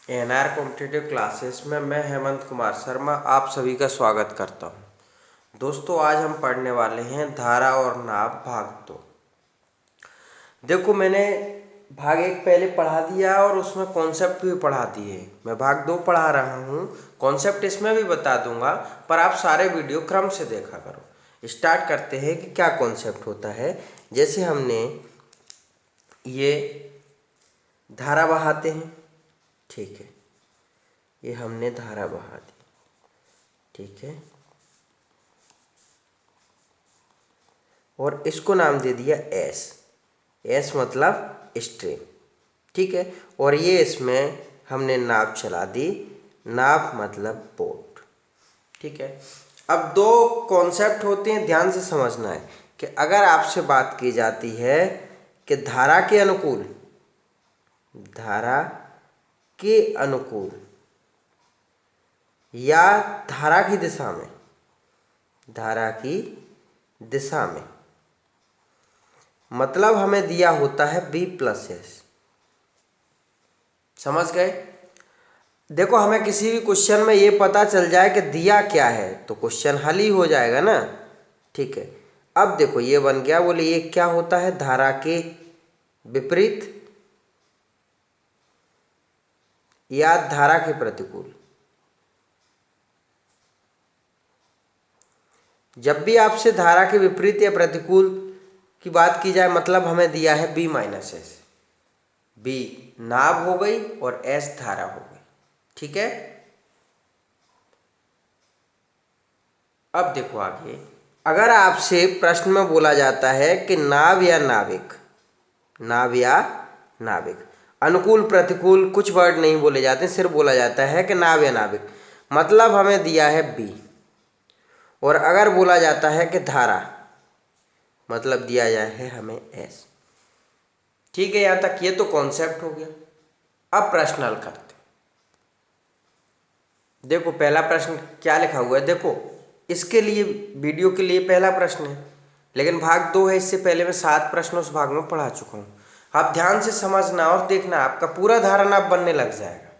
NR competitive classes में मैं हेमंत कुमार शर्मा आप सभी का स्वागत करता हूं। दोस्तों, आज हम पढ़ने वाले हैं धारा और नाव भाग 2। देखो, मैंने भाग 1 पहले पढ़ा दिया और उसमें कॉन्सेप्ट भी पढ़ा दिए। मैं भाग 2 पढ़ा रहा हूं, कॉन्सेप्ट इसमें भी बता दूंगा, पर आप सारे वीडियो क्रम से देखा करो। स्टार्ट करते हैं कि क्या कॉन्सेप्ट होता है। जैसे हमने ये धारा बहाते हैं, ठीक है, ये हमने धारा बहा दी, ठीक है, और इसको नाम दे दिया एस। एस मतलब स्ट्रीम, ठीक है। और ये इसमें हमने नाव चला दी, नाव मतलब बोट, ठीक है। अब दो कॉन्सेप्ट होते हैं, ध्यान से समझना है कि अगर आपसे बात की जाती है कि धारा के अनुकूल, धारा के अनुकूल या धारा की दिशा में, धारा की दिशा में, मतलब हमें दिया होता है B प्लस एस। समझ गए? देखो, हमें किसी भी क्वेश्चन में ये पता चल जाए कि दिया क्या है तो क्वेश्चन हल ही हो जाएगा ना, ठीक है। अब देखो, ये बन गया, बोले ये क्या होता है, धारा के विपरीत या धारा के प्रतिकूल। जब भी आपसे धारा के विपरीत या प्रतिकूल की बात की जाए, मतलब हमें दिया है B माइनस एस। B नाव हो गई और S धारा हो गई, ठीक है। अब देखो आगे, अगर आपसे प्रश्न में बोला जाता है कि नाव या नाविक, नाव या नाविक, अनुकूल प्रतिकूल कुछ वर्ड नहीं बोले जाते, सिर्फ बोला जाता है कि नाव या नाविक, मतलब हमें दिया है B। और अगर बोला जाता है कि धारा, मतलब दिया जाए है हमें S, ठीक है। यहां तक ये तो कॉन्सेप्ट हो गया। अब प्रश्न हल करते। देखो, पहला प्रश्न क्या लिखा हुआ है, देखो इसके लिए, वीडियो के लिए पहला प्रश्न है, लेकिन भाग 2 है, इससे पहले मैं 7 प्रश्न उस भाग में पढ़ा चुका हूँ। आप ध्यान से समझना और देखना, आपका पूरा धारणा बनने लग जाएगा।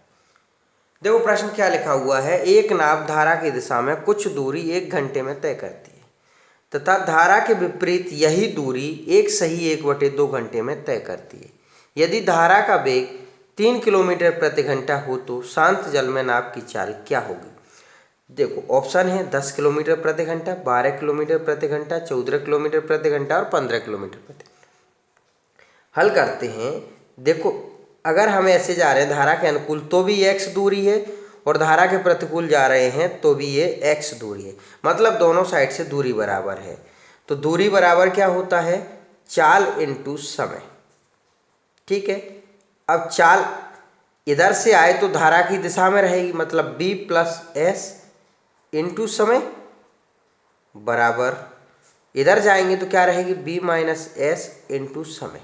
देखो प्रश्न क्या लिखा हुआ है, एक नाव धारा की दिशा में कुछ दूरी 1 घंटे में तय करती है तथा धारा के विपरीत यही दूरी एक सही 1/2 घंटे में तय करती है। यदि धारा का वेग 3 किलोमीटर प्रति घंटा हो तो शांत जल में नाव की चाल क्या होगी। देखो ऑप्शन है 10 किलोमीटर प्रति घंटा, 12 किलोमीटर प्रति घंटा, 14 किलोमीटर प्रति घंटा और 15 किलोमीटर प्रति घंटा। हल करते हैं। देखो, अगर हम ऐसे जा रहे हैं धारा के अनुकूल तो भी x दूरी है, और धारा के प्रतिकूल जा रहे हैं तो भी ये x दूरी है, मतलब दोनों साइड से दूरी बराबर है। तो दूरी बराबर क्या होता है, चाल इंटू समय, ठीक है। अब चाल इधर से आए तो धारा की दिशा में रहेगी, मतलब B प्लस एस इंटू समय बराबर, इधर जाएंगे तो क्या रहेगी, B माइनस एस इंटू समय।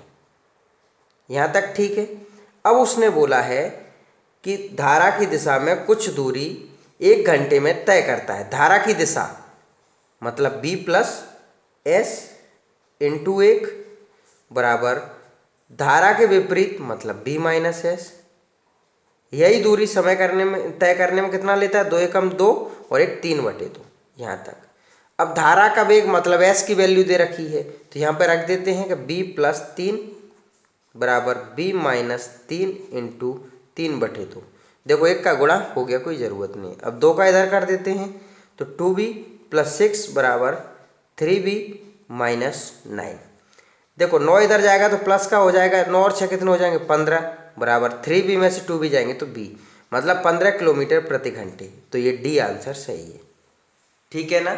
यहाँ तक ठीक है। अब उसने बोला है कि धारा की दिशा में कुछ दूरी 1 घंटे में तय करता है। धारा की दिशा मतलब B प्लस एस इंटू 1 बराबर धारा के विपरीत मतलब B माइनस एस। यही दूरी समय करने में, तय करने में कितना लेता है, 2 एकम 2 और 1 3/2, यहाँ तक। अब धारा का वेग मतलब S की वैल्यू दे रखी है, तो यहाँ पर रख देते हैं कि B प्लस 3 बराबर B माइनस 3 इंटू 3/2। देखो 1 का गुणा हो गया, कोई ज़रूरत नहीं। अब 2 का इधर कर देते हैं तो 2B प्लस 6 बराबर 3B माइनस 9। देखो 9 इधर जाएगा तो प्लस का हो जाएगा, 9 और 6 कितने हो जाएंगे, 15 बराबर 3B में से 2B जाएंगे तो B, मतलब 15 किलोमीटर प्रति घंटे। तो ये डी आंसर सही है, ठीक है ना।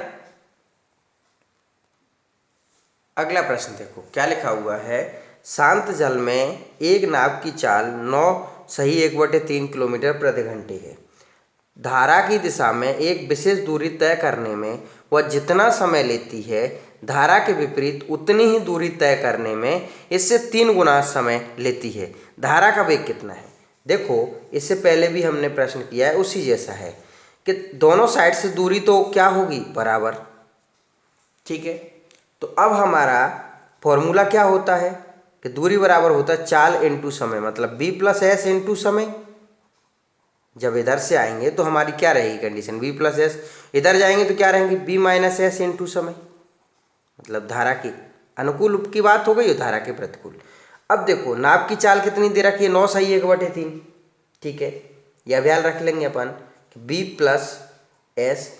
अगला प्रश्न देखो क्या लिखा हुआ है, शांत जल में एक नाव की चाल 9 सही 1/3 किलोमीटर प्रति घंटे है। धारा की दिशा में एक विशेष दूरी तय करने में वह जितना समय लेती है, धारा के विपरीत उतनी ही दूरी तय करने में इससे 3 गुना समय लेती है। धारा का वेग कितना है। देखो इससे पहले भी हमने प्रश्न किया है, उसी जैसा है कि दोनों साइड से दूरी तो क्या होगी, बराबर, ठीक है। तो अब हमारा फॉर्मूला क्या होता है कि दूरी बराबर होता है चाल इंटू समय, मतलब B प्लस एस इंटू समय, जब इधर से आएंगे तो हमारी क्या रहेगी कंडीशन, बी प्लस एस। इधर जाएंगे तो क्या रहेंगे, बी माइनस एस इंटू समय, मतलब धारा की अनुकूल की बात हो गई और धारा के प्रतिकूल। अब देखो नाप की चाल कितनी दे रखी है, 9 सही 1/3। ठीक है, यह ख्याल रख लेंगे अपन कि बी प्लस एस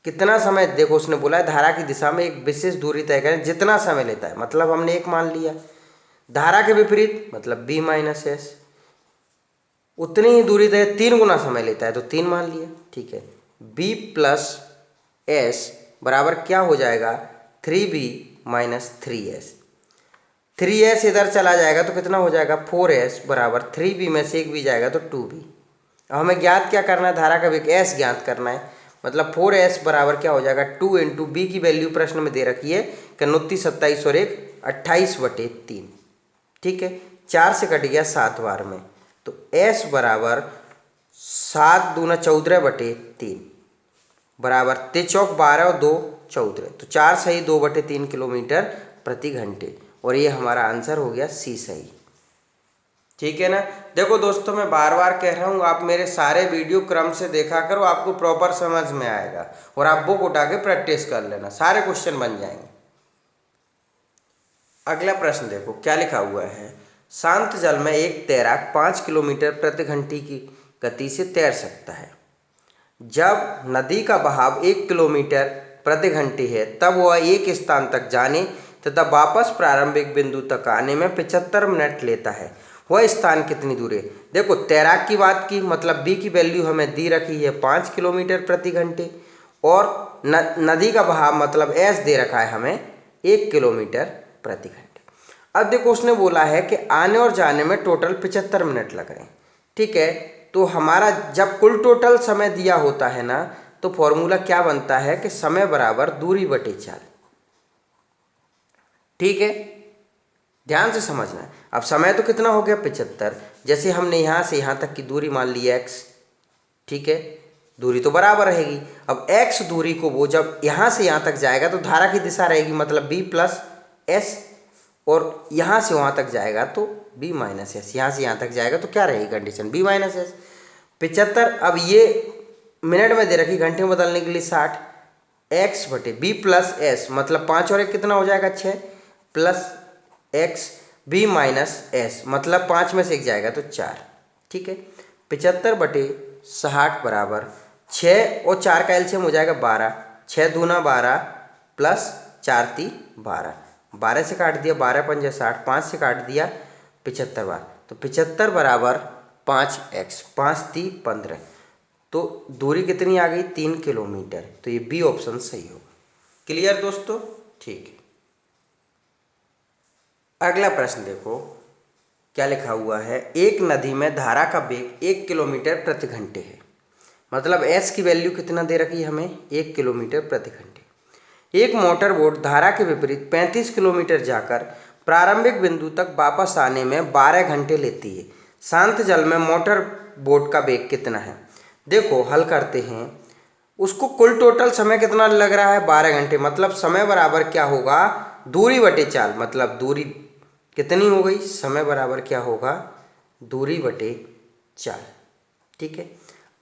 कितना समय, देखो उसने बोला है धारा की दिशा में एक विशेष दूरी तय करें जितना समय लेता है, मतलब हमने 1 मान लिया। धारा के विपरीत मतलब बी माइनस एस उतनी ही दूरी तय 3 गुना समय लेता है तो 3 मान लिया। ठीक है, बी प्लस एस बराबर क्या हो जाएगा, 3b माइनस 3s। 3s इधर चला जाएगा तो कितना हो जाएगा, 4s बराबर 3b में से एक भी जाएगा तो 2b। अब हमें ज्ञात क्या करना है, धारा का वेग s ज्ञात करना है, मतलब 4s बराबर क्या हो जाएगा, 2 इंटू बी की वैल्यू प्रश्न में दे रखी है कि 29, 27 और 1 28/3। ठीक है, 4 से कट गया 7 बार में, तो s बराबर 7 दूना 14/3 बराबर 3 चौक 12 और 2 14, तो 4 सही 2/3 किलोमीटर प्रति घंटे, और ये हमारा आंसर हो गया सी सही। ठीक है ना। देखो दोस्तों मैं बार बार कह रहा हूँ, आप मेरे सारे वीडियो क्रम से देखा करो, आपको प्रॉपर समझ में आएगा, और आप बुक उठा के प्रैक्टिस कर लेना, सारे क्वेश्चन बन जाएंगे। अगला प्रश्न देखो क्या लिखा हुआ है, शांत जल में एक तैराक 5 किलोमीटर प्रति घंटे की गति से तैर सकता है। जब नदी का बहाव 1 किलोमीटर प्रति घंटे है तब वह एक स्थान तक जाने तथा वापस प्रारंभिक बिंदु तक आने में 75 मिनट लेता है। वह स्थान कितनी दूर है। देखो तैराक की बात की, मतलब बी की वैल्यू हमें दी रखी है 5 किलोमीटर प्रति घंटे, और नदी का बहाव मतलब एस दे रखा है हमें 1 किलोमीटर प्रति घंटे। अब देखो उसने बोला है कि आने और जाने में टोटल 75 मिनट लग रहे हैं। ठीक है, तो हमारा जब कुल टोटल समय दिया होता है ना, तो फॉर्मूला क्या बनता है कि समय बराबर दूरी बटे चाल। ठीक है, ध्यान से समझना है। अब समय तो कितना हो गया 75, जैसे हमने यहाँ से यहाँ तक की दूरी मान ली x। ठीक है, दूरी तो बराबर रहेगी। अब x दूरी को वो जब यहाँ से यहाँ तक जाएगा तो धारा की दिशा रहेगी, मतलब b प्लस एस, और यहाँ से वहाँ तक जाएगा तो b माइनस एस। यहाँ से यहाँ तक जाएगा तो क्या रहेगी कंडीशन, b माइनस एस। 75, अब ये मिनट में दे रखी, घंटे में बदलने के लिए 60, x बटे बी प्लस एस, मतलब 5 और 1 कितना हो जाएगा 6, plus x b minus S, मतलब 5 में से 1 जाएगा तो 4। ठीक है, 75/60 बराबर 6 और 4 का एलसीएम हो जाएगा 12, 6 दूना 12 प्लस 4 ती 12, 12 से काट दिया 12 पंजे 60, 5 से काट दिया 75 बार, तो 75 बराबर 5x, 5 ती 15, तो दूरी कितनी आ गई 3 किलोमीटर, तो ये बी ऑप्शन सही होगा। क्लियर दोस्तों। ठीक है, अगला प्रश्न देखो क्या लिखा हुआ है, एक नदी में धारा का वेग 1 किलोमीटर प्रति घंटे है, मतलब s की वैल्यू कितना दे रखी है हमें 1 किलोमीटर प्रति घंटे। एक मोटर बोट धारा के विपरीत 35 किलोमीटर जाकर प्रारंभिक बिंदु तक वापस आने में 12 घंटे लेती है। शांत जल में मोटर बोट का वेग कितना है। देखो हल करते हैं, उसको कुल टोटल समय कितना लग रहा है 12 घंटे, मतलब समय बराबर क्या होगा दूरी बटे चाल, मतलब दूरी कितनी हो गई, समय बराबर क्या होगा दूरी बटे चाल। ठीक है,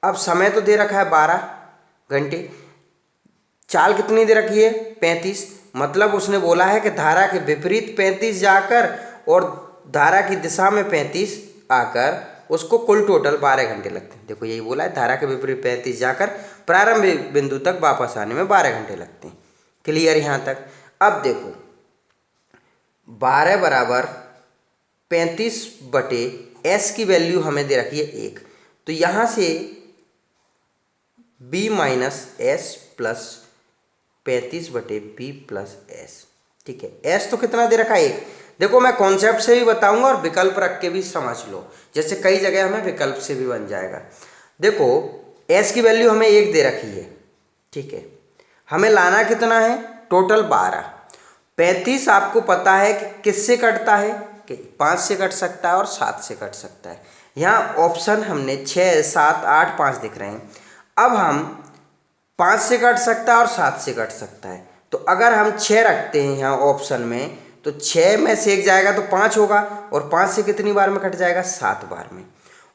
अब समय तो दे रखा है 12 घंटे, चाल कितनी दे रखी है 35, मतलब उसने बोला है कि धारा के विपरीत 35 जाकर और धारा की दिशा में 35 आकर उसको कुल टोटल 12 घंटे लगते हैं। देखो यही बोला है, धारा के विपरीत 35 जाकर प्रारंभिक बिंदु तक वापस आने में 12 घंटे लगते हैं। क्लियर यहाँ तक। अब देखो 12 बराबर 35 बटे s की वैल्यू हमें दे रखी है 1, तो यहाँ से b माइनस एस प्लस 35 बटे b प्लस एस। ठीक है, s तो कितना दे रखा है 1। देखो मैं कॉन्सेप्ट से भी बताऊंगा और विकल्प रख के भी समझ लो, जैसे कई जगह हमें विकल्प से भी बन जाएगा। देखो s की वैल्यू हमें 1 दे रखी है। ठीक है, हमें लाना कितना है टोटल 12। 35 आपको पता है कि किससे कटता है कि 5 से कट सकता है और 7 से कट सकता है। यहाँ ऑप्शन हमने 6, 7, 8, 5 दिख रहे हैं। अब हम 5 से कट सकता है और 7 से कट सकता है, तो अगर हम 6 रखते हैं यहाँ ऑप्शन में, तो 6 में से 1 जाएगा तो 5 होगा, और 5 से कितनी बार में कट जाएगा 7 बार में।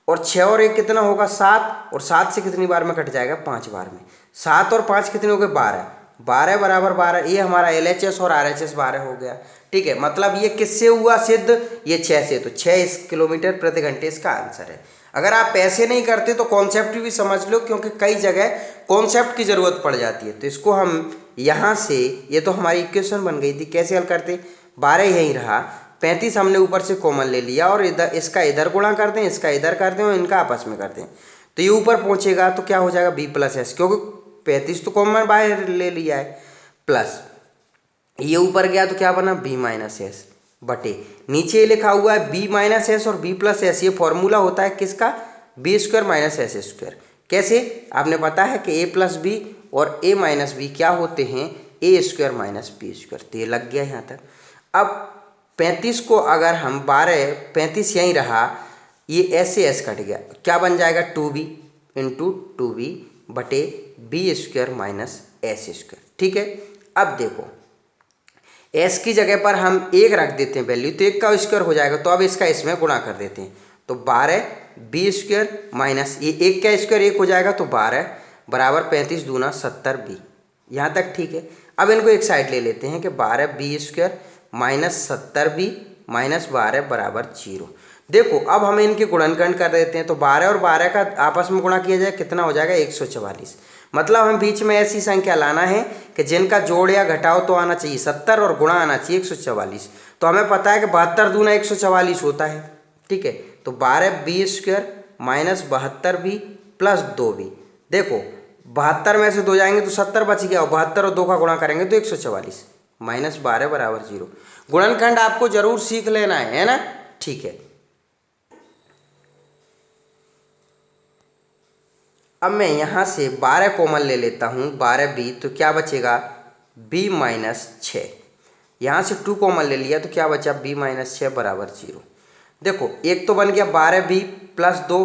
और 6 और 1 कितना होगा 7, और 7 से कितनी बार में कट जाएगा 5 बार में। 7 और 5 कितने हो गए 12, 12 बराबर 12, ये हमारा LHS और RHS 12 हो गया। ठीक है, मतलब ये किससे हुआ सिद्ध, ये 6 से, तो 6 किलोमीटर प्रति घंटे इसका आंसर है। अगर आप ऐसे नहीं करते तो कॉन्सेप्ट भी समझ लो, क्योंकि कई जगह कॉन्सेप्ट की ज़रूरत पड़ जाती है। तो इसको हम यहाँ से, ये तो हमारी इक्वेशन बन गई थी, कैसे हल करते, 12 यहीं रहा, 35 हमने ऊपर से कॉमन ले लिया और इधर इसका इधर गुणा कर दें, इसका इधर कर दें और इनका आपस में कर दें, तो ये ऊपर पहुँचेगा तो क्या हो जाएगा B+S, क्योंकि 35 तो कॉमन बाहर ले लिया है, प्लस ये ऊपर गया तो क्या बना B-S बटे नीचे लिखा हुआ है B-S और B+S, ये फॉर्मूला होता है किसका, B² - S²। कैसे, आपने पता है कि A+B और A-B क्या होते हैं, A² - B²। तो ये लग गया यहाँ तक। अब 35 को अगर हम 12, 35 यहीं रहा, ये ऐसे S कट गया, क्या बन जाएगा 2B × 2B बटे B² - S²। ठीक है, अब देखो S की जगह पर हम 1 रख देते हैं वैल्यू, तो 1 का स्क्वायर हो जाएगा, तो अब इसका इसमें गुणा कर देते हैं, तो 12 B² माइनस ये 1 का स्क्वायर 1 हो जाएगा, तो 12 बराबर 35 दूना 70B। यहाँ तक ठीक है। अब इनको एक साइड ले लेते हैं कि 12 B² माइनस 70B माइनस 12 बराबर 0। देखो अब हम इनके गुणनखंड कर देते हैं, तो 12 और 12 का आपस में गुणा किया जाए, कितना हो जाएगा 144। मतलब हम बीच में ऐसी संख्या लाना है कि जिनका जोड़ या घटाव तो आना चाहिए 70 और गुणा आना चाहिए 144। तो हमें पता है कि 72 दूना 144 होता है। ठीक है, तो 12 B² minus 72B plus 2B। देखो 72 में से 2 जाएंगे तो 70 बच गया, और 72 और 2 का गुणा करेंगे तो 144 माइनस 12 बराबर 0। गुणनखंड आपको जरूर सीख लेना है ना। ठीक है, अब मैं यहाँ से 12 कॉमन ले लेता हूँ, 12B, तो क्या बचेगा B-6। यहाँ से 2 कॉमन ले लिया तो क्या बचा B-6 बराबर 0। देखो एक तो बन गया 12B प्लस 2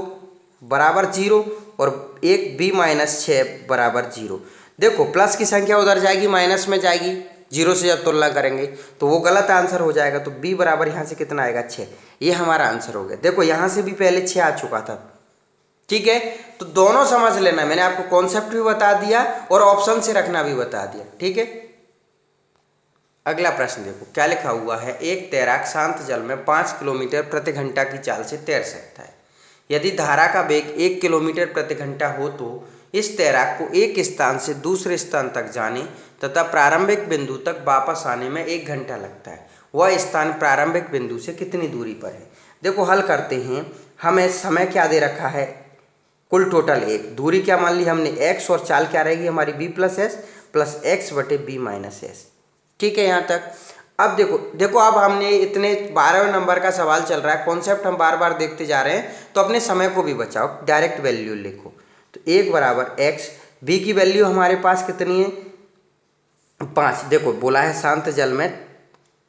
बराबर 0 और एक B-6 बराबर 0। देखो प्लस की संख्या उधर जाएगी, माइनस में जाएगी, 0 से जब तुलना करेंगे तो वो गलत आंसर हो जाएगा। तो B बराबर यहाँ से कितना आएगा 6, ये हमारा आंसर हो गया। देखो यहाँ से भी पहले 6 आ चुका था। ठीक है, तो दोनों समझ लेना, मैंने आपको कॉन्सेप्ट भी बता दिया और ऑप्शन से रखना भी बता दिया। ठीक है, अगला प्रश्न देखो क्या लिखा हुआ है। एक तैराक शांत जल में 5 किलोमीटर प्रति घंटा की चाल से तैर सकता है। यदि धारा का वेग 1 किलोमीटर प्रति घंटा हो तो इस तैराक को एक स्थान से दूसरे स्थान तक जाने तथा प्रारंभिक बिंदु तक वापस आने में 1 घंटा लगता है। वह स्थान प्रारंभिक बिंदु से कितनी दूरी पर है। देखो हल करते हैं। हमें समय क्या दे रखा है, कुल टोटल 1, दूरी क्या मान ली हमने x, और चाल क्या रहेगी हमारी B+S प्लस x बटे B-S। ठीक है यहाँ तक। अब देखो अब हमने इतने 12वें नंबर का सवाल चल रहा है, कॉन्सेप्ट हम बार बार देखते जा रहे हैं, तो अपने समय को भी बचाओ, डायरेक्ट वैल्यू लिखो। तो 1 बराबर x, B की वैल्यू हमारे पास कितनी है 5। देखो बोला है शांत जल में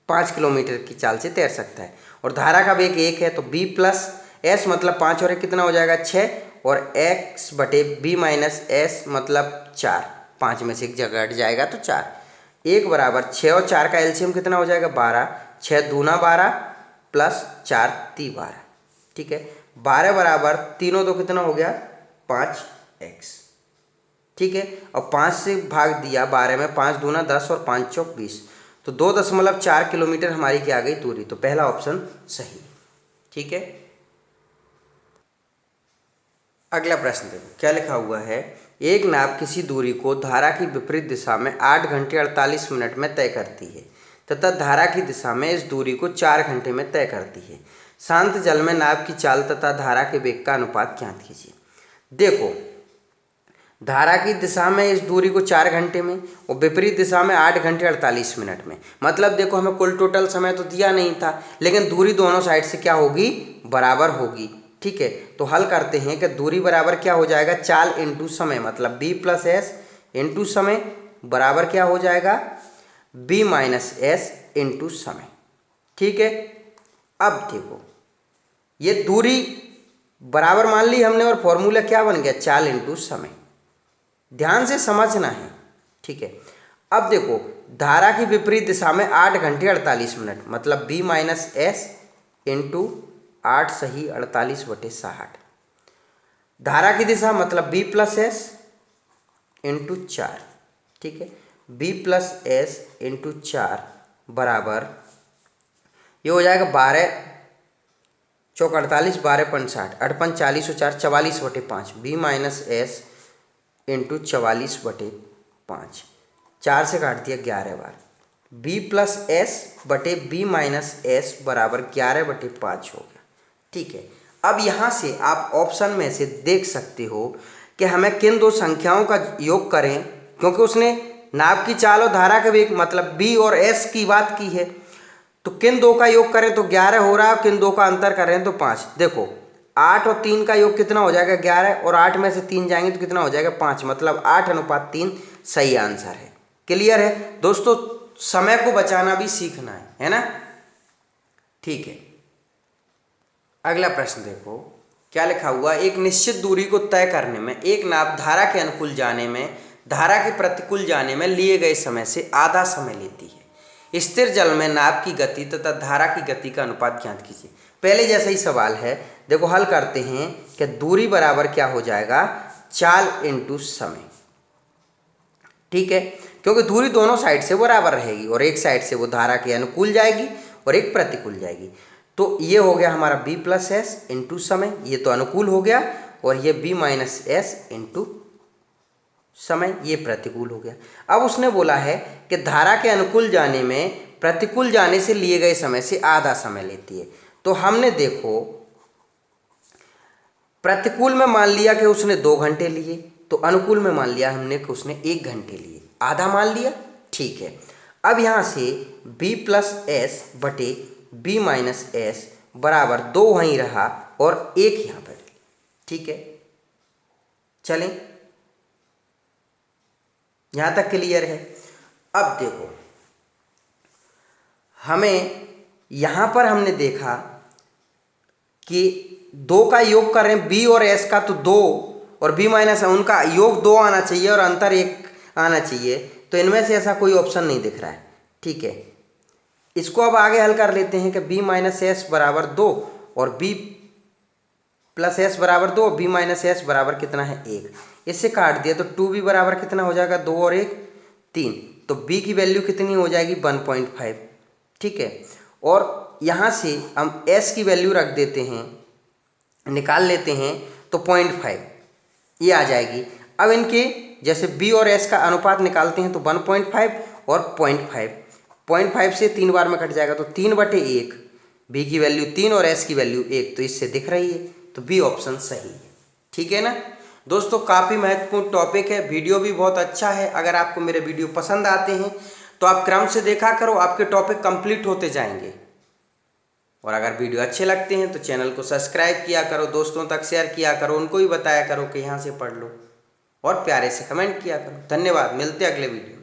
5 किलोमीटर की चाल से तैर सकता है और धारा का वेग 1 है, तो B+S मतलब 5 और 1 कितना हो जाएगा 6, और x बटे B-S मतलब 4, 5 में से एक जगह हट जाएगा तो 4। 1 बराबर 6 और 4 का एलसीएम कितना हो जाएगा 12, 6 दूना 12 प्लस 4 ती 12। ठीक है, 12 बराबर 3 और 2 कितना हो गया 5x। ठीक है, और 5 से भाग दिया 12 में, 5 दूना 10 और 5 चौक 20, तो 2.4 किलोमीटर हमारी क्या आ गई दूरी। तो पहला ऑप्शन सही। ठीक है, अगला प्रश्न देखो क्या लिखा हुआ है। एक नाव किसी दूरी को धारा की विपरीत दिशा में 8 घंटे 48 मिनट में तय करती है तथा धारा की दिशा में इस दूरी को 4 घंटे में तय करती है। शांत जल में नाव की चाल तथा धारा के वेग का अनुपात ज्ञात कीजिए। देखो धारा की दिशा में इस दूरी को 4 घंटे में और विपरीत दिशा में 8 घंटे 48 मिनट में। मतलब देखो हमें कुल टोटल समय तो दिया नहीं था, लेकिन दूरी दोनों साइड से क्या होगी बराबर होगी। ठीक है, तो हल करते हैं कि दूरी बराबर क्या हो जाएगा चाल इंटू समय, मतलब B+S इंटू समय बराबर क्या हो जाएगा B-S इंटू समय। ठीक है, अब देखो ये दूरी बराबर मान ली हमने और फॉर्मूला क्या बन गया चाल इंटू समय। ध्यान से समझना है। ठीक है, अब देखो धारा की विपरीत दिशा में 8 घंटे 48 मिनट, मतलब B-S इंटू 8 सही 48 बटे 60। धारा की दिशा मतलब b प्लस एस इंटू 4, ठीक है। b प्लस एस इंटू 4 बराबर ये हो जाएगा 12 चौक 48, 12 × 60, 58 40 और 4 44/5, b माइनस एस इंटू 44/5, 4 से काट दिया 11 बार, b प्लस एस बटे b माइनस एस बराबर 11/5 हो गया, ठीक है। अब यहाँ से आप ऑप्शन में से देख सकते हो कि हमें किन दो संख्याओं का योग करें, क्योंकि उसने नाभ की चाल और धारा के वेग मतलब b और s की बात की है, तो किन दो का योग करें तो 11 हो रहा है, किन दो का अंतर करें तो 5। देखो 8 और 3 का योग कितना हो जाएगा 11, और 8 में से 3 जाएंगे तो कितना हो जाएगा 5, मतलब 8:3 सही आंसर है। क्लियर है दोस्तों, समय को बचाना भी सीखना है ना, ठीक है। अगला प्रश्न देखो क्या लिखा हुआ, एक निश्चित दूरी को तय करने में एक नाव धारा के अनुकूल जाने में धारा के प्रतिकूल जाने में लिए गए समय से आधा समय लेती है। स्थिर जल में नाव की गति तथा धारा की गति का अनुपात ज्ञात कीजिए। पहले जैसा ही सवाल है, देखो हल करते हैं कि दूरी बराबर क्या हो जाएगा, चाल इंटू समय, ठीक है, क्योंकि दूरी दोनों साइड से बराबर रहेगी और एक साइड से वो धारा के अनुकूल जाएगी और एक प्रतिकूल जाएगी। तो ये हो गया हमारा b प्लस एस इंटू समय, ये तो अनुकूल हो गया, और ये b माइनस एस इंटू समय ये प्रतिकूल हो गया। अब उसने बोला है कि धारा के अनुकूल जाने में प्रतिकूल जाने से लिए गए समय से आधा समय लेती है। तो हमने देखो प्रतिकूल में मान लिया कि उसने 2 घंटे लिए, तो अनुकूल में मान लिया हमने कि उसने 1 घंटे लिए, आधा मान लिया, ठीक है। अब यहाँ से b प्लस एस बटे b माइनस एस बराबर 2 वहीं रहा और 1 यहाँ पर, ठीक है। चलें, यहाँ तक क्लियर है। अब देखो हमें यहाँ पर हमने देखा कि 2 का योग कर रहे हैं b और s का, तो 2 और b माइनस उनका योग 2 आना चाहिए और अंतर 1 आना चाहिए, तो इनमें से ऐसा कोई ऑप्शन नहीं दिख रहा है, ठीक है। इसको अब आगे हल कर लेते हैं कि b माइनस एस बराबर 2 और b प्लस एस बराबर 2, b माइनस एस बराबर कितना है 1, इससे काट दिया तो 2b बराबर कितना हो जाएगा 2 और 1 3, तो b की वैल्यू कितनी हो जाएगी 1.5, ठीक है। और यहाँ से हम s की वैल्यू रख देते हैं, निकाल लेते हैं, तो 0.5 ये आ जाएगी। अब इनके जैसे b और s का अनुपात निकालते हैं तो 1.5 और 0.5 से 3 बार में कट जाएगा, तो 3/1, b की वैल्यू 3 और s की वैल्यू 1, तो इससे दिख रही है, तो बी ऑप्शन सही है, ठीक है ना दोस्तों। काफ़ी महत्वपूर्ण टॉपिक है, वीडियो भी बहुत अच्छा है। अगर आपको मेरे वीडियो पसंद आते हैं तो आप क्रम से देखा करो, आपके टॉपिक कंप्लीट होते जाएंगे। और अगर वीडियो अच्छे लगते हैं तो चैनल को सब्सक्राइब किया करो, दोस्तों तक शेयर किया करो, उनको भी बताया करो कि यहाँ से पढ़ लो, और प्यारे से कमेंट किया करो। धन्यवाद, मिलते हैं अगले वीडियो।